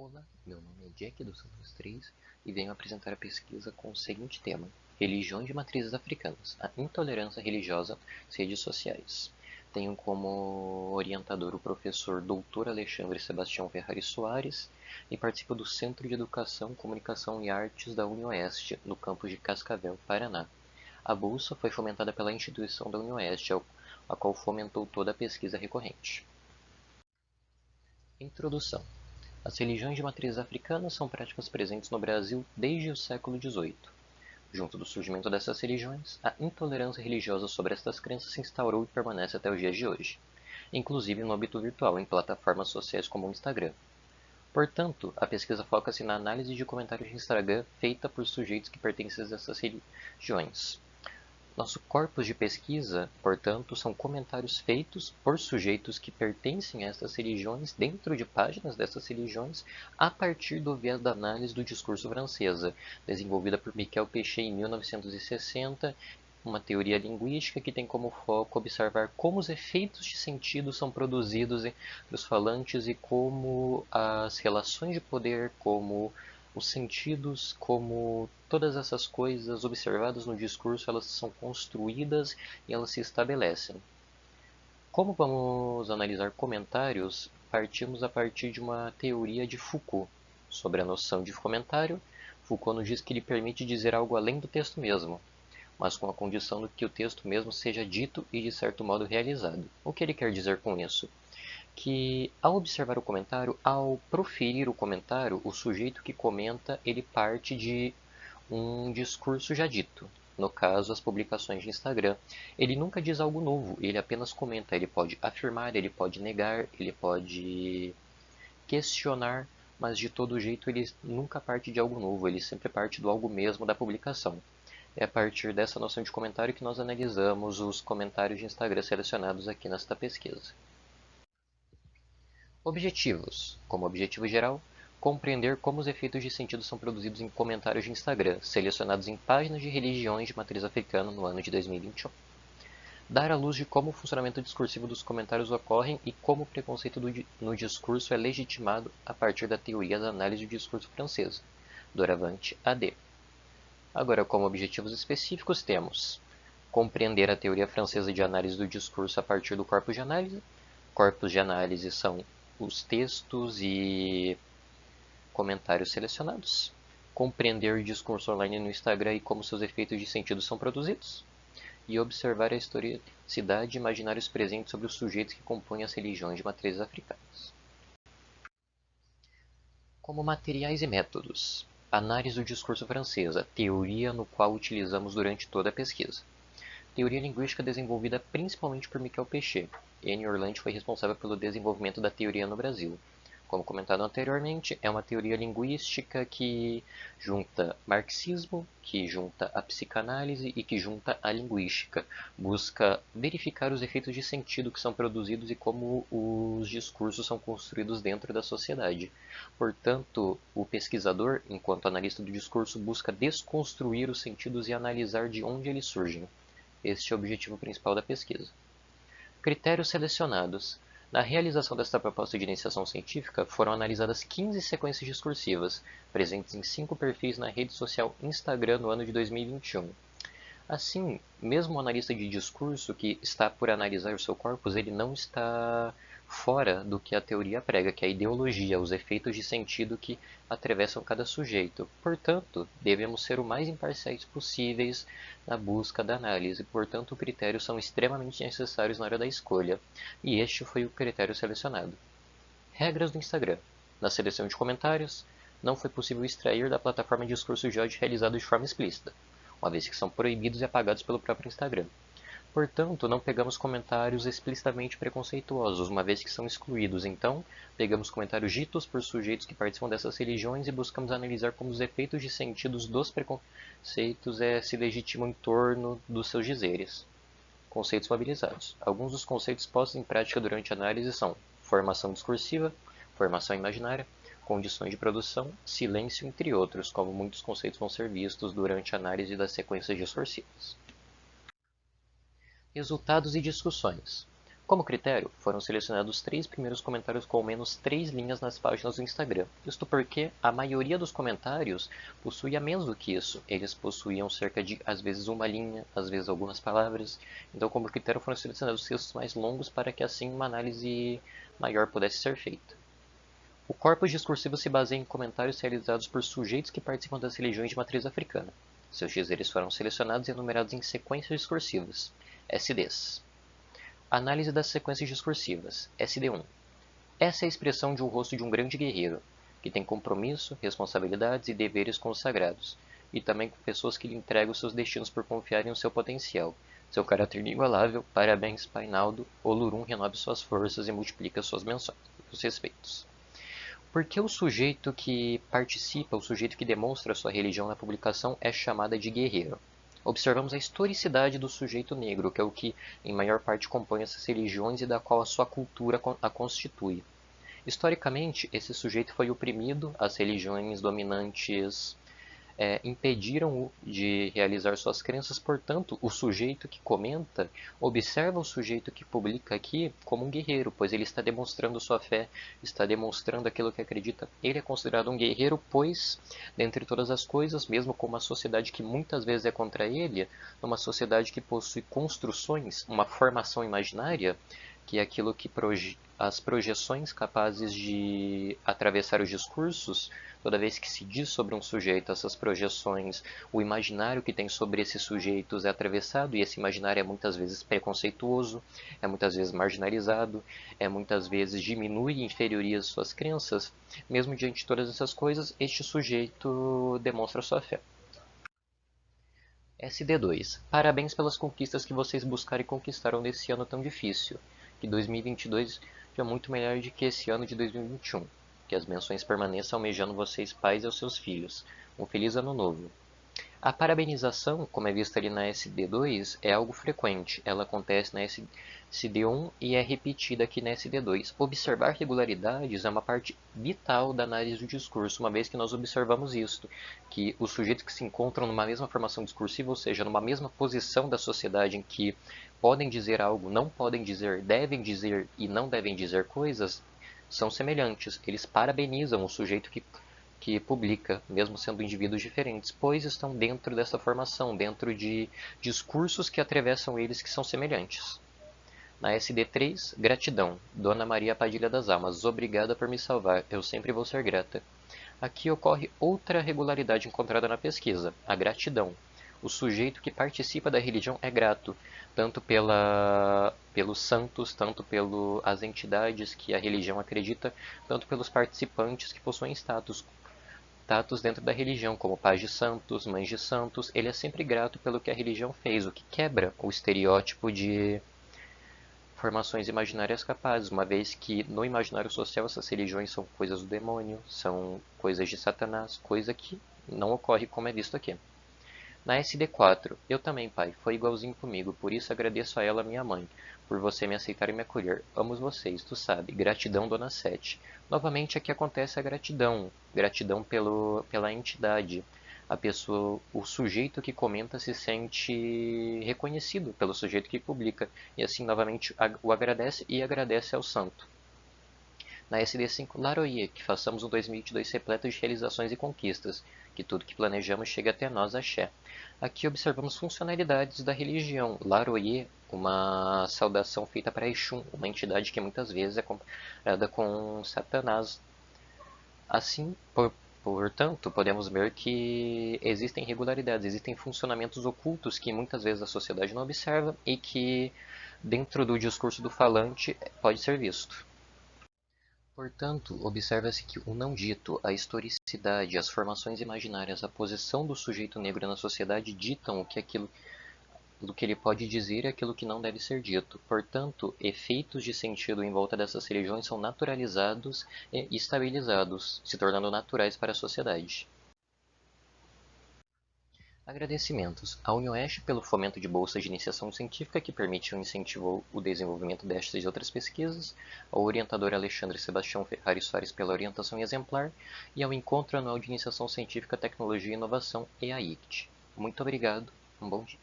Olá, meu nome é Jack dos Santos 3 e venho apresentar a pesquisa com o seguinte tema: Religiões de matrizes africanas, a intolerância religiosa, redes sociais. Tenho como orientador o professor Dr. Alexandre Sebastião Ferrari Soares e participo do Centro de Educação, Comunicação e Artes da UniOeste, no campus de Cascavel, Paraná. A bolsa foi fomentada pela instituição da UniOeste, a qual fomentou toda a pesquisa recorrente. Introdução. As religiões de matriz africana são práticas presentes no Brasil desde o século XVIII. Junto do surgimento dessas religiões, a intolerância religiosa sobre estas crenças se instaurou e permanece até os dias de hoje, inclusive no âmbito virtual, em plataformas sociais como o Instagram. Portanto, a pesquisa foca-se na análise de comentários de Instagram feita por sujeitos que pertencem a essas religiões. Nosso corpus de pesquisa, portanto, são comentários feitos por sujeitos que pertencem a essas religiões dentro de páginas dessas religiões a partir do viés da análise do discurso francesa, desenvolvida por Michel Pechet em 1960, uma teoria linguística que tem como foco observar como os efeitos de sentido são produzidos entre os falantes e como as relações de poder, como os sentidos, como todas essas coisas observadas no discurso, elas são construídas e elas se estabelecem. Como vamos analisar comentários, partimos a partir de uma teoria de Foucault sobre a noção de comentário. Foucault nos diz que ele permite dizer algo além do texto mesmo, mas com a condição de que o texto mesmo seja dito e de certo modo realizado. O que ele quer dizer com isso? Que ao observar o comentário, ao proferir o comentário, o sujeito que comenta, ele parte de um discurso já dito. No caso, as publicações de Instagram. Ele nunca diz algo novo, ele apenas comenta. Ele pode afirmar, ele pode negar, ele pode questionar, mas de todo jeito ele nunca parte de algo novo, ele sempre parte do algo mesmo da publicação. É a partir dessa noção de comentário que nós analisamos os comentários de Instagram selecionados aqui nesta pesquisa. Objetivos. Como objetivo geral, compreender como os efeitos de sentido são produzidos em comentários de Instagram, selecionados em páginas de religiões de matriz africana no ano de 2021. Dar à luz de como o funcionamento discursivo dos comentários ocorre e como o preconceito no discurso é legitimado a partir da teoria da análise do discurso francesa, doravante AD. Agora, como objetivos específicos, temos compreender a teoria francesa de análise do discurso a partir do corpus de análise. Corpos de análise são os textos e comentários selecionados. Compreender o discurso online no Instagram e como seus efeitos de sentido são produzidos. E observar a historicidade e imaginários presentes sobre os sujeitos que compõem as religiões de matrizes africanas. Como materiais e métodos. Análise do discurso francesa, teoria no qual utilizamos durante toda a pesquisa. Teoria linguística desenvolvida principalmente por Michel Pechet. N. Orlandi foi responsável pelo desenvolvimento da teoria no Brasil. Como comentado anteriormente, é uma teoria linguística que junta marxismo, que junta a psicanálise e que junta a linguística. Busca verificar os efeitos de sentido que são produzidos e como os discursos são construídos dentro da sociedade. Portanto, o pesquisador, enquanto analista do discurso, busca desconstruir os sentidos e analisar de onde eles surgem. Este é o objetivo principal da pesquisa. Critérios selecionados. Na realização desta proposta de iniciação científica, foram analisadas 15 sequências discursivas, presentes em 5 perfis na rede social Instagram no ano de 2021. Assim, mesmo o analista de discurso que está por analisar o seu corpus, ele não está fora do que a teoria prega, que é a ideologia, os efeitos de sentido que atravessam cada sujeito. Portanto, devemos ser o mais imparciais possíveis na busca da análise. Portanto, critérios são extremamente necessários na hora da escolha. E este foi o critério selecionado. Regras do Instagram. Na seleção de comentários, não foi possível extrair da plataforma discurso de ódio realizado de forma explícita, uma vez que são proibidos e apagados pelo próprio Instagram. Portanto, não pegamos comentários explicitamente preconceituosos, uma vez que são excluídos. Então, pegamos comentários ditos por sujeitos que participam dessas religiões e buscamos analisar como os efeitos de sentidos dos preconceitos se legitimam em torno dos seus dizeres. Conceitos mobilizados. Alguns dos conceitos postos em prática durante a análise são formação discursiva, formação imaginária, condições de produção, silêncio, entre outros, como muitos conceitos vão ser vistos durante a análise das sequências discursivas. Resultados e discussões. Como critério, foram selecionados os 3 primeiros comentários com ao menos 3 linhas nas páginas do Instagram. Isto porque a maioria dos comentários possuía menos do que isso. Eles possuíam cerca de, às vezes, uma linha, às vezes algumas palavras. Então, como critério, foram selecionados textos mais longos para que assim uma análise maior pudesse ser feita. O corpus discursivo se baseia em comentários realizados por sujeitos que participam das religiões de matriz africana. Seus dizeres foram selecionados e enumerados em sequências discursivas, SDs. Análise das sequências discursivas, SD1. Essa é a expressão de um rosto de um grande guerreiro, que tem compromisso, responsabilidades e deveres consagrados, e também com pessoas que lhe entregam seus destinos por confiarem no seu potencial. Seu caráter inigualável, parabéns, Painaldo, Olurum renove suas forças e multiplica suas menções, os respeitos. Por que o sujeito que participa, o sujeito que demonstra sua religião na publicação é chamada de guerreiro? Observamos a historicidade do sujeito negro, que é o que em maior parte compõe essas religiões e da qual a sua cultura a constitui. Historicamente, esse sujeito foi oprimido, as religiões dominantes impediram-o de realizar suas crenças, portanto, o sujeito que comenta observa o sujeito que publica aqui como um guerreiro, pois ele está demonstrando sua fé, está demonstrando aquilo que acredita. Ele é considerado um guerreiro, pois, dentre todas as coisas, mesmo com uma sociedade que muitas vezes é contra ele, numa sociedade que possui construções, uma formação imaginária, que é aquilo que as projeções capazes de atravessar os discursos, toda vez que se diz sobre um sujeito, essas projeções, o imaginário que tem sobre esses sujeitos é atravessado, e esse imaginário é muitas vezes preconceituoso, é muitas vezes marginalizado, é muitas vezes diminui e inferioriza suas crenças. Mesmo diante de todas essas coisas, este sujeito demonstra sua fé. SD2. Parabéns pelas conquistas que vocês buscaram e conquistaram nesse ano tão difícil. Que 2022 seja muito melhor do que esse ano de 2021. Que as menções permaneçam almejando vocês pais e aos seus filhos. Um feliz ano novo. A parabenização, como é vista ali na SD2, é algo frequente. Ela acontece na SD1 e é repetida aqui na SD2. Observar regularidades é uma parte vital da análise do discurso, uma vez que nós observamos isto, que os sujeitos que se encontram numa mesma formação discursiva, ou seja, numa mesma posição da sociedade em que podem dizer algo, não podem dizer, devem dizer e não devem dizer coisas, são semelhantes. Eles parabenizam o sujeito que publica, mesmo sendo indivíduos diferentes, pois estão dentro dessa formação, dentro de discursos que atravessam eles que são semelhantes. Na SD3, gratidão. Dona Maria Padilha das Almas, obrigada por me salvar, eu sempre vou ser grata. Aqui ocorre outra regularidade encontrada na pesquisa, a gratidão. O sujeito que participa da religião é grato, tanto pelos santos, tanto pelas entidades que a religião acredita, tanto pelos participantes que possuem status dentro da religião, como pais de santos, mães de santos. Ele é sempre grato pelo que a religião fez, o que quebra o estereótipo de formações imaginárias capazes, uma vez que no imaginário social essas religiões são coisas do demônio, são coisas de Satanás, coisa que não ocorre como é visto aqui. Na SD4, eu também, pai, foi igualzinho comigo, por isso agradeço a ela, minha mãe, por você me aceitar e me acolher. Amo vocês, tu sabe. Gratidão, Dona Sete. Novamente aqui acontece a gratidão. Gratidão pela entidade. A pessoa, o sujeito que comenta se sente reconhecido pelo sujeito que publica. E assim, novamente, o agradece e agradece ao santo. Na SD5, Laroie, que façamos um 2022 repleto de realizações e conquistas, que tudo que planejamos chegue até nós, axé. Aqui observamos funcionalidades da religião. Laroie, uma saudação feita para Exum, uma entidade que muitas vezes é comparada com Satanás. Assim, portanto, podemos ver que existem irregularidades, existem funcionamentos ocultos que muitas vezes a sociedade não observa e que, dentro do discurso do falante, pode ser visto. Portanto, observa-se que o não dito, a historicidade, as formações imaginárias, a posição do sujeito negro na sociedade ditam do que ele pode dizer e aquilo que não deve ser dito. Portanto, efeitos de sentido em volta dessas religiões são naturalizados e estabilizados, se tornando naturais para a sociedade. Agradecimentos. A UniOeste pelo fomento de bolsas de iniciação científica que permitiu e incentivou o desenvolvimento destas e outras pesquisas, ao orientador Alexandre Sebastião Ferrari Soares pela orientação exemplar e ao Encontro Anual de Iniciação Científica, Tecnologia e Inovação, EAICT. Muito obrigado, um bom dia.